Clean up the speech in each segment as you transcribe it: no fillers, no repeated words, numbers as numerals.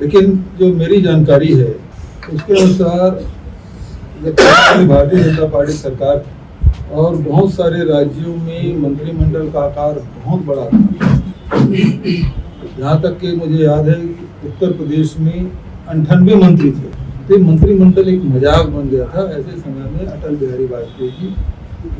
लेकिन जो मेरी जानकारी है उसके अनुसार भारतीय जनता पार्टी सरकार और बहुत सारे राज्यों में मंत्रिमंडल का आकार बहुत बड़ा था। यहाँ तक कि मुझे याद है उत्तर प्रदेश में 98 मंत्री थे, तो मंत्रिमंडल एक मजाक बन गया था। ऐसे समय में अटल बिहारी वाजपेयी जी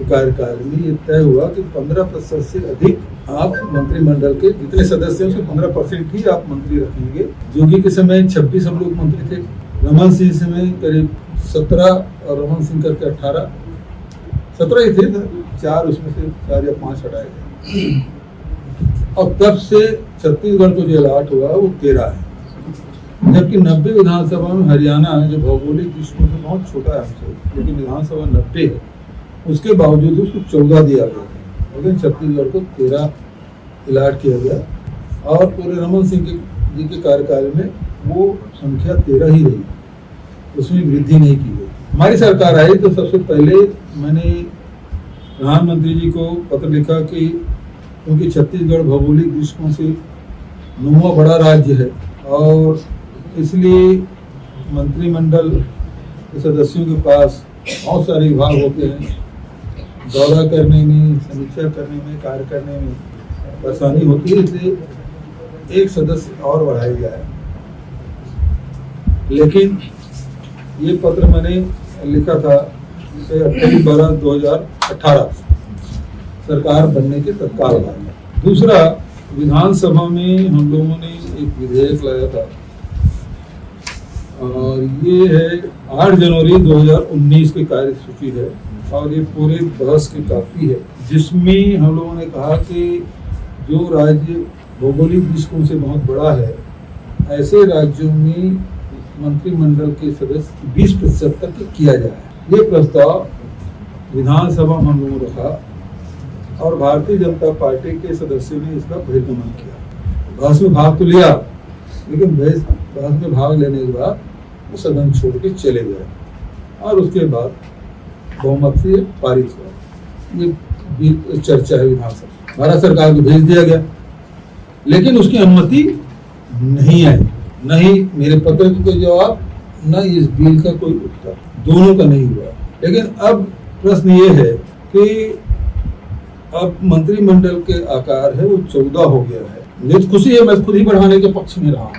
कार्यकाल में ये तय हुआ कि 15% से अधिक आप मंत्रिमंडल के जितने सदस्य हैं उसके 15% ही आप मंत्री रखेंगे। जोगी के समय 26 हम लोग मंत्री थे, रमन सिंह समय करीब 17 और रमन सिंह करके 17 ही थे, 4 उसमें से 4 या 5 हटाए गए। और तब से छत्तीसगढ़ को जो अलॉट हुआ वो 13 है, जबकि 90 विधानसभा में हरियाणा है जो भौगोलिक दृष्टि से बहुत छोटा है हमसे, लेकिन विधानसभा 90 है, उसके बावजूद उसको 14 दिया गया था, लेकिन छत्तीसगढ़ को 13 अलॉट किया गया। और पूरे रमन सिंह जी के कार्यकाल में वो संख्या 13 ही रही, उसमें वृद्धि नहीं की गई। हमारी सरकार आई तो सबसे पहले मैंने प्रधानमंत्री जी को पत्र लिखा कि क्योंकि छत्तीसगढ़ भौगोलिक दृष्टिकोण से 9वां बड़ा राज्य है और इसलिए मंत्रिमंडल के सदस्यों के पास बहुत सारे विभाग होते हैं, दौरा करने में, समीक्षा करने में, कार्य करने में परेशानी होती है, इसलिए एक सदस्य और बढ़ाया गया है। लेकिन ये पत्र मैंने लिखा था 28/12/2018 सरकार बनने के तत्काल बाद। दूसरा, विधानसभा में हम लोगों ने एक विधेयक लाया था और ये है 8 जनवरी 2019 की कार्यसूची है और ये पूरे बहस की काफी है, जिसमें हम लोगों ने कहा कि जो राज्य भौगोलिक दृष्टिकोण से बहुत बड़ा है ऐसे राज्यों में मंत्रिमंडल के सदस्य 20% तक किया जाए। ये प्रस्ताव विधानसभा में हम लोगों ने रखा और भारतीय जनता पार्टी के सदस्यों ने इसका बहिर्गमन किया। बहस में भाग तो लिया, लेकिन बहस में भाग लेने के बाद वो सदन छोड़ के चले गए और उसके बाद बहुमत से पारित हुआ। ये चर्चा है विधानसभा, भारत सरकार को भेज दिया गया, लेकिन उसकी अनुमति नहीं आई, न ही मेरे पत्र का कोई जवाब, न इस बिल का कोई उत्तर, दोनों का नहीं हुआ। लेकिन अब प्रश्न ये है कि अब मंत्रिमंडल के आकार है वो 14 हो गया है। मुझे तो खुशी है, मैं खुद ही बढ़ाने के पक्ष में रहा हूँ,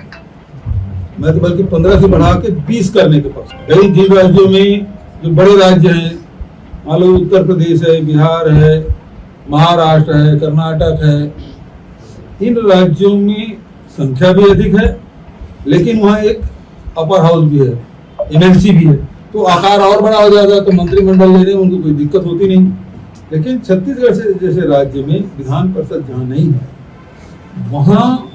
मैं तो बल्कि 15 से बढ़ा के 20 करने के पक्ष। कई जिन राज्यों में जो बड़े राज्य हैं, मान लो उत्तर प्रदेश है, बिहार है, महाराष्ट्र है, कर्नाटक है, इन राज्यों में संख्या भी अधिक है, लेकिन वहाँ एक अपर हाउस भी है, एमएनसी भी है, तो आकार और बड़ा हो जाएगा, तो मंत्रिमंडल लेने में उनको कोई दिक्कत होती नहीं। लेकिन छत्तीसगढ़ से जैसे राज्य में विधान परिषद जहाँ नहीं है, वहाँ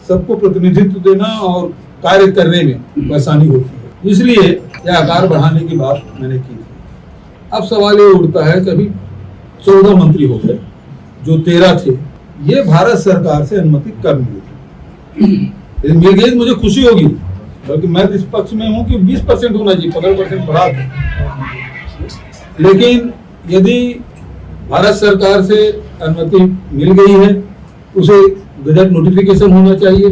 सबको प्रतिनिधित्व देना और कार्य करने में परेशानी होती है, इसलिए यह आकार बढ़ाने की बात मैंने की। अब सवाल ये उठता है कि अभी 14 मंत्री हो गए, जो 13 थे, ये भारत सरकार से अनुमति कब मिली? मिल गई मुझे खुशी होगी, बल्कि मैं इस पक्ष में हूँ कि 20% होना चाहिए, 15% बढ़ा दो। लेकिन यदि भारत सरकार से अनुमति मिल गई है, उसे गजट नोटिफिकेशन होना चाहिए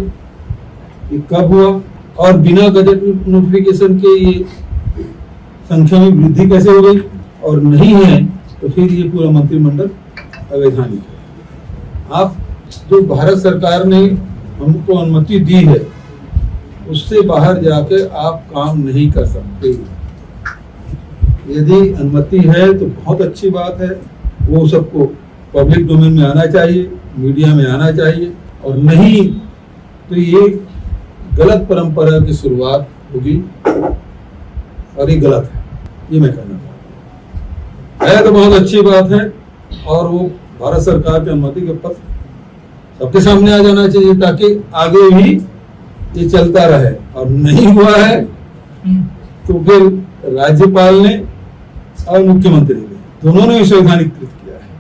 कि कब हुआ, और बिना गजट नोटिफिकेशन के ये संख्या में वृद्धि कैसे हो गई, और नहीं है तो फिर ये पूरा मंत्रिमंडल अवैधानिक है। आप जो भारत सरकार ने हमको अनुमति दी है उससे बाहर जाके आप काम नहीं कर सकते। यदि अनुमति है तो बहुत अच्छी बात है, वो सबको पब्लिक डोमेन में आना चाहिए, मीडिया में आना चाहिए, और नहीं तो ये गलत परंपरा की शुरुआत होगी और ये गलत है, ये मैं कहना चाहता हूँ। तो बहुत अच्छी बात है और वो भारत सरकार की अनुमति के पत्र सबके सामने आ जाना चाहिए ताकि आगे भी ये चलता रहे, और नहीं हुआ है तो फिर राज्यपाल ने और मुख्यमंत्री ने दोनों ने संवैधानिक